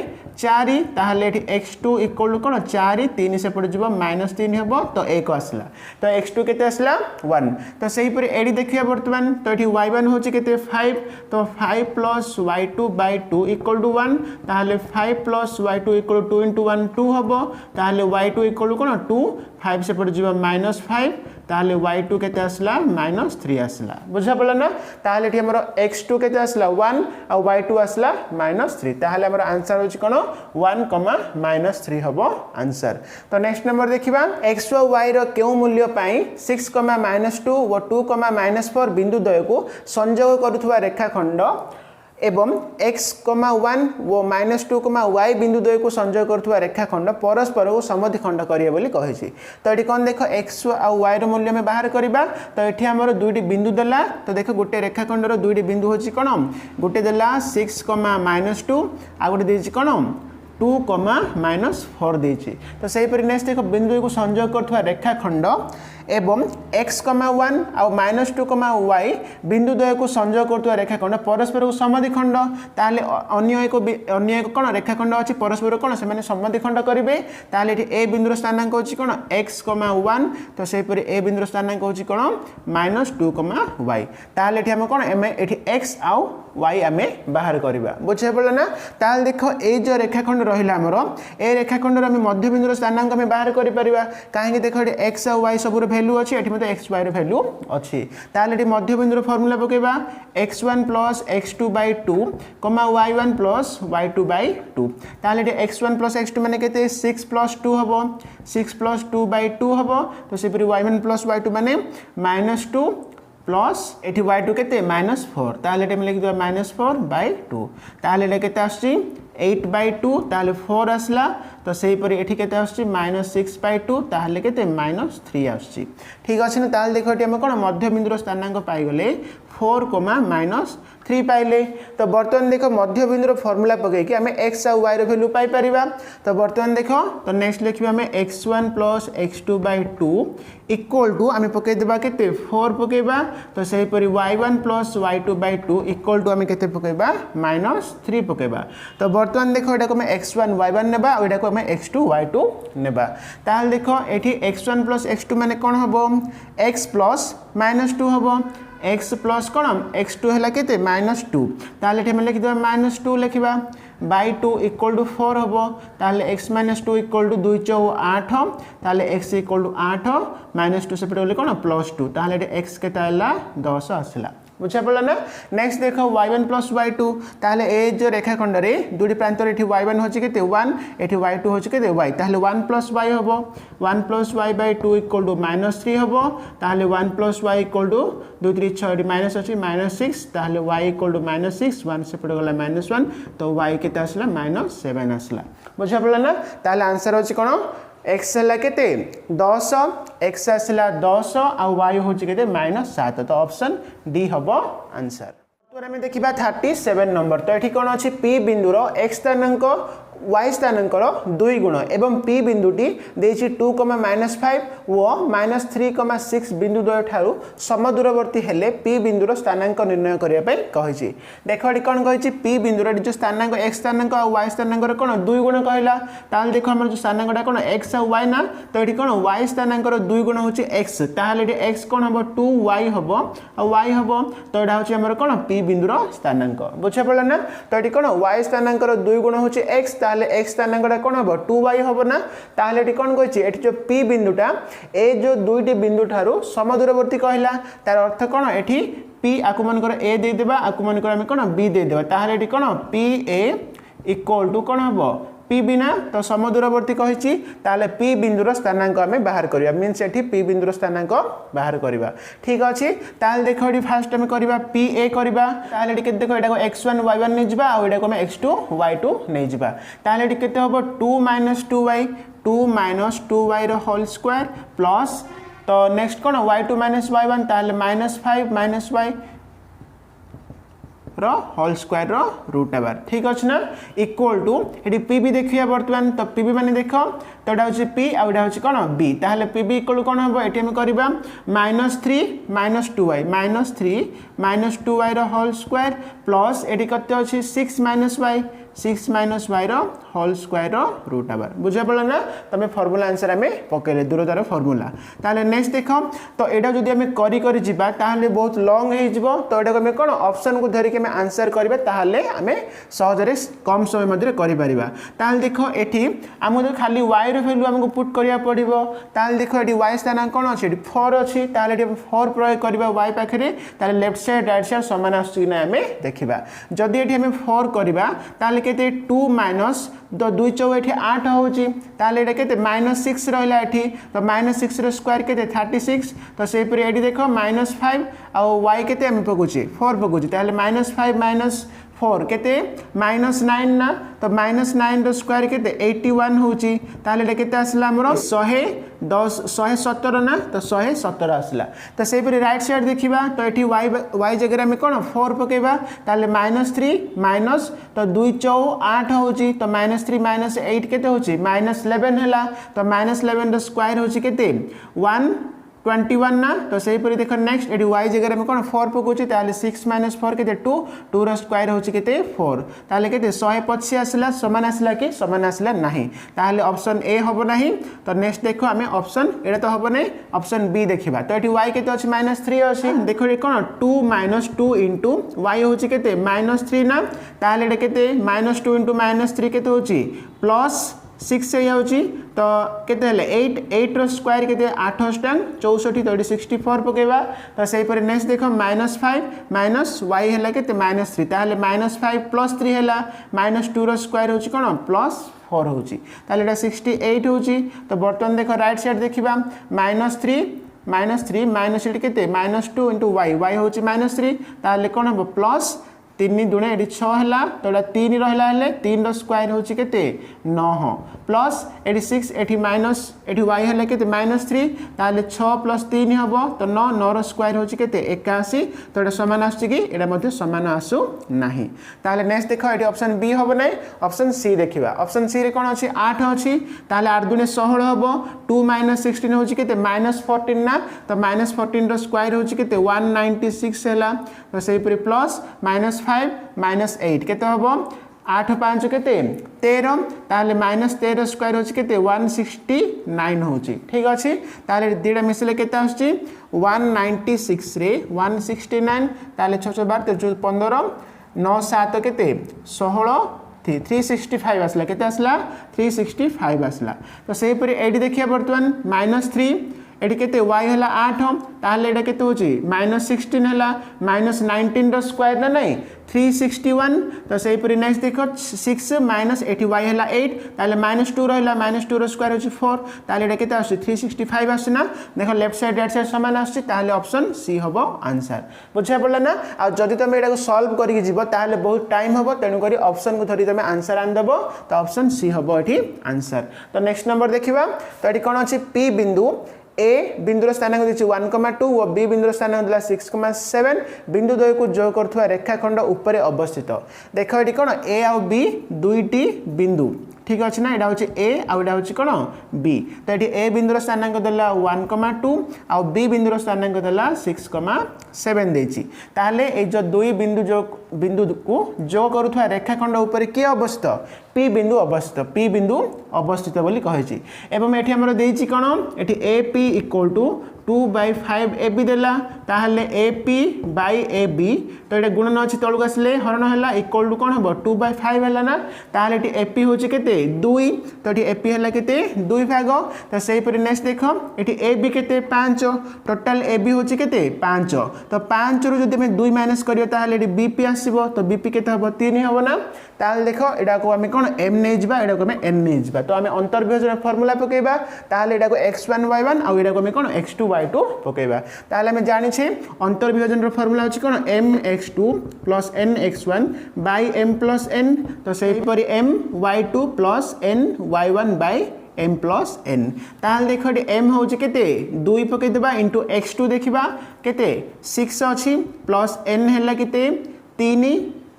4 ताहले एठी x2 = कोन 4 3 से पड़ जबो -3 हबो तो 1 आसला तो x2 केते आसला 1 तो सही पर एडी देखिया वर्तमान तो एठी y1 होची केते 5 तो 5 + y2 / 2 = 1 ताहले 5 + y2 = 2 * 1 2 हबो ताहले y2 = कोन 2 5 से पड़ जबो -5 ताहले y2 केते आसला -3 आसला बुझा पड़ला ना ताहले एठी हमर x2 केते आसला 1 आ y2 आसला -3 ताहले हमर आंसर होची कोन 1, -3 हबो आंसर तो नेक्स्ट नंबर देखिबा x और y रो केउ मूल्य पाई 6, -2 और 2, -4 बिंदु द्वय को संयोग करूथवा रेखाखंड एवं x, 1 और -2, y बिंदु द्वय को संयोग करूथवा रेखाखंड परस्पर को समद्विखंड करिए बोली कहिछि तो एठी कोन देखो x और y रो मूल्य में बाहर करबा तो एठी हमर दुईटी बिंदु देला तो देखो गुटे रेखाखंड रो दुईटी बिंदु होछि कोन गुटे देला 6, -2 आ गुटे देछि कोन 2, -4 देछि तो सही पर नेक्स्ट देखो बिंदु को संयोग करथवा रेखाखंड एवं x, 1 आ -2, y बिंदु द्वय को संयोग करथवा रेखाखंड परस्पर को समद्विखंड ताले अन्य एक कोन रेखाखंड अछि परस्पर कोन से माने समद्विखंड करिवे ताले एठी a बिंदुर स्थानांक होछि कोन x, 1 तो सही पर a बिंदुर स्थानांक होछि कोन -2, y ताले एठी हम कोन एठी x आ y हमें बाहर करबा बुझे पड़ला ना ताल देखो ए जो रेखाखंड रहिला हमरो ए रेखाखंड रो हम मध्य बिंदुर स्थानांक हम बाहर करि परिबा काहे कि देखो एठी x आ y सबुर वैल्यू अछि एठी मते x y रो वैल्यू अछि ताल एठी मध्य बिंदुर formula पकेबा x1 + x2 / 2, y1 + y2 / 2 ताल एठी x1 + x2 माने केते 6 + 2 हबो 6 + 2 / 2 हबो तो सेपरि y1 + y2 माने -2 प्लस एठी y2 केते -4 ताले एठी हम लिख दिबा -4/2 ताले एटा केते आछि 8/2 ताले 4 आसला तो सही पर एठी केते आछि -6/2 ताले केते -3 आछि ठीक अछि न ताले देखो एठी हम कोन मध्य बिंदुर स्थानांक पाई गले 4, -3 पाइले तो बर्तमान देखो मध्य बिंदुर फार्मूला पके कि हमें x और y रो वैल्यू पाई परिबा तो बर्तमान देखो तो नेक्स्ट लिखबा हमें x1 + x2 / 2 = हमें पके देबा केते 4 पकेबा तो सही पर y1 + y2 / 2 = हमें केते पकेबा -3 पकेबा तो बर्तमान देखो एटा को हमें x1 y1 नेबा और एटा को हमें x2 y2 नेबा ताल देखो एठी x1 + x2 माने कोन हबो x + -2 हबो x प्लस कोन x2 हला केते -2 ताले हम लिख देबा -2 लिखबा / 2 = 4 हबो ताले x - 2 = 2 * 4 8 ताले x = 8 -2 से पड़ले कोन +2 ताले x केते आला 10 आसला बुझा पड़ला ना नेक्स्ट देखो y1 + y2 ताले ए जो रेखाखंड रे दुडी प्रांत रे एठी y1 होची केते 1 एठी y2 होची केते y ताले 1 + y हबो 1 + y / 2 = -3 हबो ताले 1 + y = 2 3 6 एठी माइनस अछि -6 ताले y = -6 1 से पड़ गला -1 तो y केते आसला -7 आसला बुझा पड़ला ना ताले आंसर होची कोन x हला केते 10 x आसला 10 आ y होची केते -7 तो ऑप्शन डी हबो आंसर तो हम देखिबा 37 नंबर तो एठी कोन अछि p बिंदुर x स्थानांक y स्थानांकर 2 गुण एवं p बिंदुटी देछि 2, -5 व -3,6 बिंदु द्वय ठारू समदूरवर्ती हेले p बिंदुर स्थानांक निर्णय करिया पय कहिछि देखो एठी कोन कहिछि p बिंदुर जो स्थानांक x स्थानांक और y स्थानांकर कोन 2 गुण कहला ताल देखो हमर जो स्थानांकटा कोन x और y ना तो एठी कोन y स्थानांकर 2 गुण होछि x ताले एठी x कोन हबो 2y हबो और y हबो तो एटा होछि हमर कोन p बिंदुर स्थानांक बुझा पड़ला ना तो एठी कोन y स्थानांकर 2 गुण होछि x ताले x स्थानांकटा कोन हबो 2y हबो ना ताले एठी कोन कहिछि एठी जो p बिंदुटा ए जो दुईटी बिंदु ठारू समदूरवर्ती कहला तार अर्थ कोन एठी p आकुमान कर a दे देबा आकुमान कर हम कोन b दे देबा ताले एठी कोन p a = कोन हबो पी बिना तो समदूरवर्ती कही ताले पी बिंदुर स्थानांक आम बाहर करवा मीन्स एठी पी बिंदुर स्थानांक बाहर करवा ठीक अच्छे ताल देख ये फास्ट आम करवा पी ए करवा ताले के देख एटा x1 y1 नहीं जावा आ एटा को आम x2 y2 नहीं जावा ताले एटी केते हबो 2 - 2y 2 - 2y रो होल स्क्वायर प्लस तो नेक्स्ट कौन y2 - y1 ताले -5 - y रो होल स्क्वायर रो रूट नेबार ठीक अच्छे ना इक्वल टू ये पी भी देखिए बर्तमान तो पी भी माने देख तो एटा होची पी आ एटा होची कोन बी ताहले पी बी इक्वल कोन हबो एटी हम करबा -3 - 2y -3 - 2y रो होल स्क्वायर प्लस एटी कते अछि 6 - y रो होल स्क्वायर रो रूट नेबार बुझा पड़ला ना तमे फार्मूला आंसर हमें पकेले दूरतार फार्मूला ताहले नेक्स्ट देखो तो एटा जदी हमें करी जिबा ताहले बहुत लॉन्ग हे जिवो तो एटा हमें कोन ऑप्शन को धरि के हमें आंसर करबे ताहले हमें सहजरे कम समय मध्ये करि परिबा ताहले देखो एठी हमको खाली y रो वैल्यू हमको पुट करिया पड़िबो ताहले देखो एठी y स्थानांक कोन अछि एठी 4 अछि ताहले एठी 4 प्रयोग करबा y पाखरे ताहले लेफ्ट साइड राइट साइड समान आछि ना हमें देखिबा जदी एठी हमें 4 करबा ताहले केते 2 माइनस तो 2 चौ एठी 8 होची ताहले एटा केते -6 रहला एठी तो -6 रो स्क्वायर केते 36 तो सेही पर एठी देखो -5 आ y केते हम पकोची 4 पकोची ताहले -5 - 4 केते -9 ना तो -9 रो स्क्वायर केते 81 होची ताहले एटा केते आसला हमरो 117 ना तो 117 आसला तो सेही पर राइट साइड देखिबा तो एठी y जगह में कोन 4 पकेबा ताहले -3 तो 2 चौ 8 होची तो -3 - 8 केते होची -11 हला तो -11 रो स्क्वायर होची केते 121 ना तो सही पर देखो नेक्स्ट एडी y जगह में कोन 4 पकोची ताले 6 - 4 केते 2 रो स्क्वायर होची केते 4 ताले केते 125 आसला समान आसला कि समान आसला नाही ताले ऑप्शन ए होबो नाही तो नेक्स्ट देखो हमें ऑप्शन एडा तो होबो नै ऑप्शन बी देखिबा तो एटी y केते अछि -3 अछि देखो ए कोन 2 - 2 इनटू y होची केते -3 ना ताले एडा केते -2 इनटू -3 केते होची +6 हे होची तो केते हले 8 रो स्क्वायर केते 8 अष्टांग 64 तो 64 पकेबा तो सही पर नेक्स्ट देखो -5 - y हला केते -3 ताले -5 + 3 हला -2 रो स्क्वायर होची कोन +4 होची ताले एटा 68 होची तो बर्तन देखो राइट साइड देखिबा -3 माइनस एटी केते -2 इनटू y होची -3 ताले कोन हो प्लस 3 दुणे एटी 6 हला तो 3 रहला हले 3 रो स्क्वायर होची केते 9 plus 86 eighty minus eighty y हले केते -3 ताले 6 + 3 हबो तो 9 रो स्क्वायर होची केते 81 तो एटा समान आछी कि एटा मध्ये समान आसु नाही ताले नेक्स्ट देखो एटी ऑप्शन बी हबो नै ऑप्शन सी देखिबा ऑप्शन सी रे कोन अछि 8 अछि ताले 8 दुणे 16 हबो 2 - 16 होची केते -14 ना तो -14 रो स्क्वायर होची केते 196 हला तो सेही पर प्लस -5 - 8 केते हबो 8 5 केते 13 ताले -13 स्क्वायर होची केते 169 होची ठीक अछि ताले दिडा मिसले केते आछी 196 रे 169 ताले 6 12 13 15 9 7 केते 16 365 आसला केते आसला 365 आसला तो सेही पर एडी देखिया वर्तमान -3 एडी केते y हला 8 ताले एडा केते होची -16 हला -19 रो स्क्वायर ना नहीं 361 तो सही पर नेक्स्ट देखो 6 माइनस एटी y हला 8 ताले -2 रहला -2 रो स्क्वायर होची 4 ताले एडा केते आसी 365 आसना देखो लेफ्ट साइड राइट साइड समान आसी ताले ऑप्शन सी हबो आंसर बुझा पड़ला ना आ जदी तमे एडा को सॉल्व करि जिवो ताले बहुत टाइम हबो तेनु करी ऑप्शन को धरि तमे आंसर आन देबो तो ऑप्शन सी हबो एठी आंसर तो नेक्स्ट नंबर देखिबा तो एठी कोन अछि p बिंदु ए बिंदुर स्थानांक दिछि 1,2 और बी बिंदुर स्थानांक दिला 6,7 बिंदु द्वय को जोड़ करथुवा रेखाखंड ऊपर अवस्थित देखो एठी कोन ए और बी दुईटी बिंदु ठीक अछि ना एडा होछि ए आ एडा होछि कोन बी तो एठी ए बिंदुर स्थानांक देला 1,2 और बी बिंदुर स्थानांक देला 6,7 देछि ताले ए जो दुई बिंदु को जोड़ करथुवा रेखाखंड ऊपर के अवस्थित पी बिंदु अवस्थित बोली कहि छी एवं एठी हमर देछि कोन एठी A P equal to 2/5 A B देला ताहले AP बाय AB तो ये गुणन अच्छी तलू आसले हरण है इक्वल टू कौन हम 2/5 है ना ताहले ये AP हूँ केते 2 तो ये AP है केते 2 भाग तो से नेक्स्ट देख ये AB केते 5 टोटाल AB हूँ केते 5 तो 5 रु जब 2 माइनस करियो ताहले ये BP आसीबो तो BP केते हम 3 हम ना ताहले देख एडा को आम कौन M नहीं जिबा एडा को आम N नहीं जिबा तो आम अंतर्विभाजन फॉर्मूला पकेबा ताहले एडा को x1 y1 आ एडा को आम कौन x2 y2 पकेबा ताहले आम जानि छे अंतर्विभाजन फॉर्मूला अछि कौन mx2 + nx1 / m + n तो सेही परि my2 + ny1 / m + n ताहले देखो m हो केते 2 पके देबा * x2 देखिबा केते 6 अछि प्लस n हैला केते 3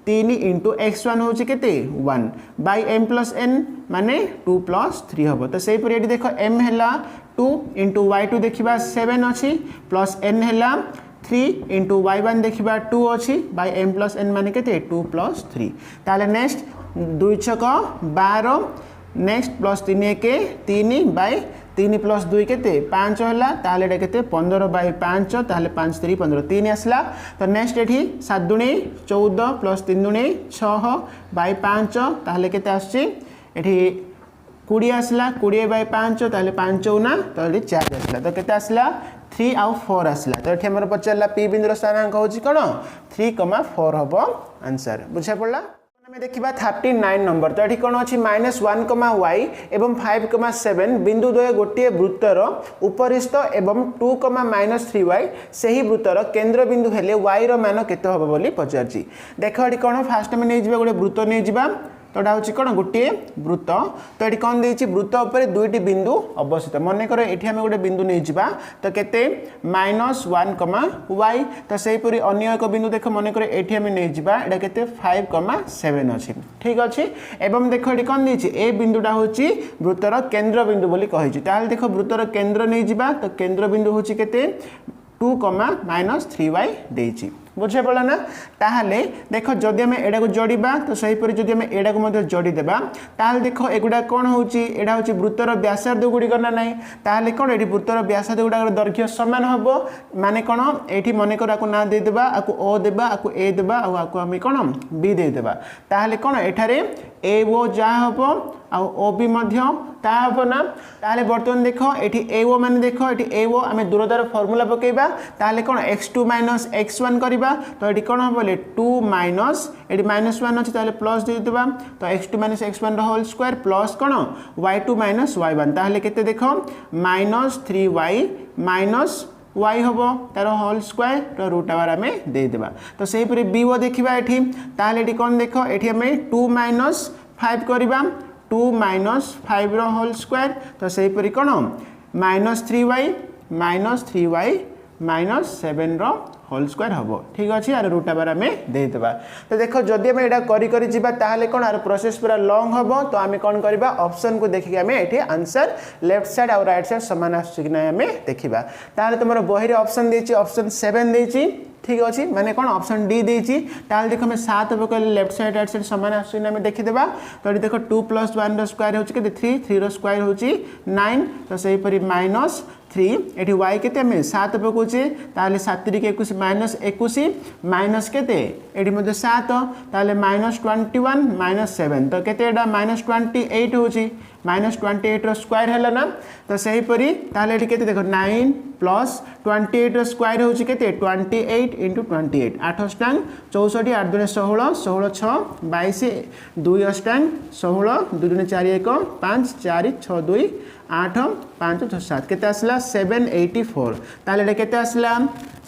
* x1 हो केते 1 / m + n माने 2 + 3 हबो तो सेही परि देखो m हैला 2 * y2 देखिबा 7 अछि प्लस n हैला 3 * y1 देखिबा 2 अछि / m + n माने केते 2 + 3 ताले नेक्स्ट 2 छक 12 नेक्स्ट प्लस 3 1 3 / 3 + 2 केते 5 होला ताले एटा केते 15/5 ताले 5 3 15 3 आसला तो नेक्स्ट एठी 7 दुनी 14 + 3 दुनी 6/5 ताले केते आछि एठी 20 आसला 20/5 ताले 5 उना तो एठी 4 आसला तो केते आसला 3 और 4 आसला तो एठी हमर पचरला p बिंदुर स्थानांक होची कोन 3,4 हबो आंसर बुझा पड़ला हमें देखिबा 39 नंबर तो एठी कोन अछि -1, y एवं 5,7 बिंदु द्वय गोटे वृत्तर उपरिस्थ एवं 2, -3y सही वृत्तर केंद्र बिंदु हेले y रो मान केते हबो बोली पचारछि देखो एठी कोन फास्ट में नै जिबा गोटे वृत्त नै जिबा तो एटा होची कोन गोटे वृत्त तो एठी कोन देछि वृत्त ऊपर दुईटी बिंदु अवस्थित मन कर एठी हम गोटे बिंदु नै जिबा तो केते -1, y तो सेही परि अन्य एक बिंदु देख मन कर एठी हम नै जिबा एटा केते 5,7 अछि ठीक अछि एवं देखो एठी कोन देछि ए बिंदुटा होची वृत्तर केंद्र बिंदु बोली कहिछि ताल देखो वृत्तर केंद्र नै जिबा तो केंद्र बिंदु होची केते 2, -3y देछि बुझे पड़ा ना ताहले देखो जदि आम एडा को जोड़ीबा तो सही परि जदि आम एडा को मध्य जोड़ी देबा ताहले देखो एगुडा कोन होउची एडा होउची वृत्तर व्यासार्ध गुडी करना नाही ताहले कोन एठी वृत्तर व्यासार्ध गुडा दैर्घ्य समान हबो माने कोन एठी मने कर आको ना दे देबा आको ओ देबा आको ए देबा आ आको हम कोन बी दे देबा ताहले कोन एठारे ए ओ जा हबो आ ओ बी मध्य ता हबो ना ताहले बर्तमान देखो एठी ए ओ माने देखो एठी ए ओ आमे दूरतार फार्मूला पकेबा ताहले कोन x2 - x1 करिबा तो एठी कोन हबले 2 - एठी -1 अछि ताहले प्लस दे देबा तो x2 - x1 रो होल स्क्वायर प्लस कोन y2 - y1 ताहले केते देखो -3y - y हबो तार होल स्क्वायर तो रूट आवर हमें दे देबा तो सेही परि b ओ देखिबा एठी ताहले एठी कोन देखो एठी हमें 2 - 5 करिबा 2 - 5 रो होल स्क्वायर तो सेही परि कोन -3y - 7 रो होल स्क्वायर हबो ठीक अछि आर रूट आवर हमें दे देबा तो देखो जदि हम एडा करी करी जिबा ताहले कोन आर प्रोसेस पूरा लॉन्ग हबो तो हमें कोन करबा ऑप्शन को देखि हमें एठी आंसर लेफ्ट साइड और राइट साइड समान आछि कि नै हमें देखिबा ताहले तुमरो बही रे ऑप्शन देछि ऑप्शन 7 देछि ठीक अच्छे माने कौन ऑप्शन डी देछि ताल देखो हमें 7 हबो कहले लेफ्ट साइड राइट साइड समान आछि ना हमें देखि देबा तो एठी देखो 2 + 1 रो स्क्वायर होछि केते 3 रो स्क्वायर होछि 9 तो सही परि -3 एठी y केते हमें 7 पकोचे ताले 7 * 21 -21 माइनस केते एठी मध्ये 7 ताले -21 - 7 तो केते एडा -28 होछि -28 रो स्क्वायर हला ना तो सही परि ताले एठी केते देखो 9 + 28 रो स्क्वायर होछि केते 28 * 28 8 अष्टांग 64 8 दुने 16 16 6 22 2 अष्टांग 16 2 दुने 4 1 5 4 6 2 8 5 6 7 केते आसला 784 ताले एटा केते आसला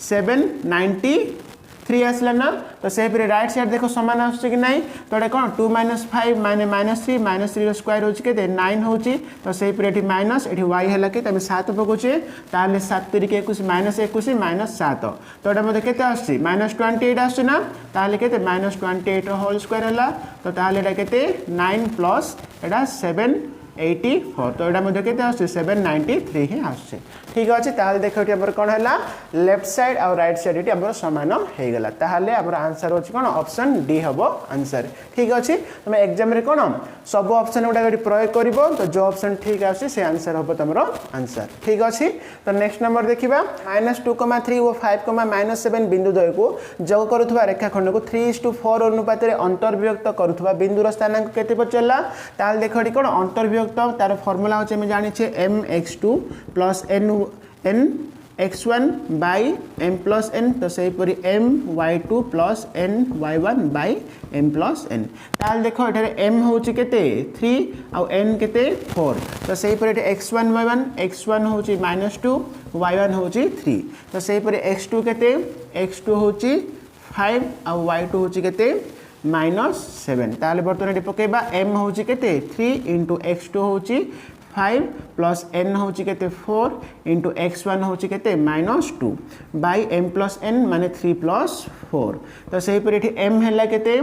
793 आसला ना तो से फिर राइट साइड देखो समान आछे कि नहीं तो एटा कोन 2 - 5 माने -3 3 रो स्क्वायर होछि केते 9 होछि तो से फिर एठी माइनस एठी y हला के तमे 7 पकोचे ताले 7 * 21 -21 -7 तो एटा मध्ये केते आछे -28 आछे ना ताले केते -28 रो होल स्क्वायर हला तो ताले एटा केते 9 + एटा 7 84 तो यहाँ मध्य के 793 ही आसे ठीक अच्छे ताल देख कौन है लेफ्ट साइड और राइट साइड ये सामान होगला ताहले आंसर हो कौन ऑप्शन डी हम आंसर ठीक अच्छे तुम एग्जाम रे कौन सब ऑप्शन गुड़ा प्रयोग कर तो जो ऑप्शन ठीक आसे से आंसर हम तुम आंसर ठीक अच्छे तो नेक्स्ट नंबर देखा -2,3 और 5,-7 बिंदुद्वय को जोग करुवा रेखाखंड को 3:4 अनुपात अंतर्विभक्त करुवा बिंदुर स्थानांक केते पचरला ताल देख कौन अंतर्विभक्त तार फर्मुला होचे जाने mx2 + n x1 by m plus n तो से परी m y2 plus n y1 by m plus n ताल देखो एठारे m होची केते 3 और n केते 4 तो से परी x1 y1 होची -2 y1 होची 3 तो से परी x2 केते x2 होची 5 और y2 होची केते -7 ताले बर्तन पकेबा m होची केते 3 into x2 होची 5 प्लस n होची केते 4 इंटू x1 होची केते -2 बाय m प्लस n माने 3 प्लस 4 तो सही पर एठी m हैला केते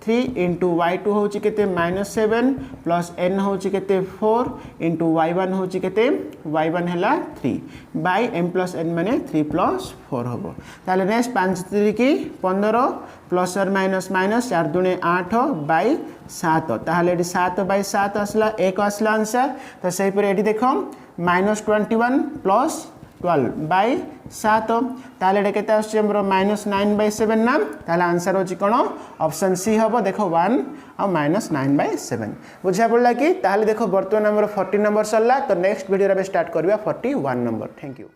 3 इंटू y2 होची केते -7 प्लस n होची केते 4 इंटू y1 होची केते y1 हैला 3 बाय m प्लस n माने 3 प्लस 4 होबो ताले नेक्स्ट 5 3 की 15 प्लस और माइनस माइनस 4 दूने 8 बाय 7 ताहले एटी 7 बाय 7 आसला 1 आसला आंसर तो सही पर एटी देखो -21 प्लस 12 बाय 7 ताहले एटा केते आछे हमरो -9 बाय 7 ना ताहले आंसर होची कोन ऑप्शन सी हबो देखो 1 और -9 बाय 7 बुझा पड़ला कि ताहले देखो वर्तमान हमरो 40 नंबर सरला तो नेक्स्ट वीडियो रे स्टार्ट करबा 41 नंबर थैंक यू।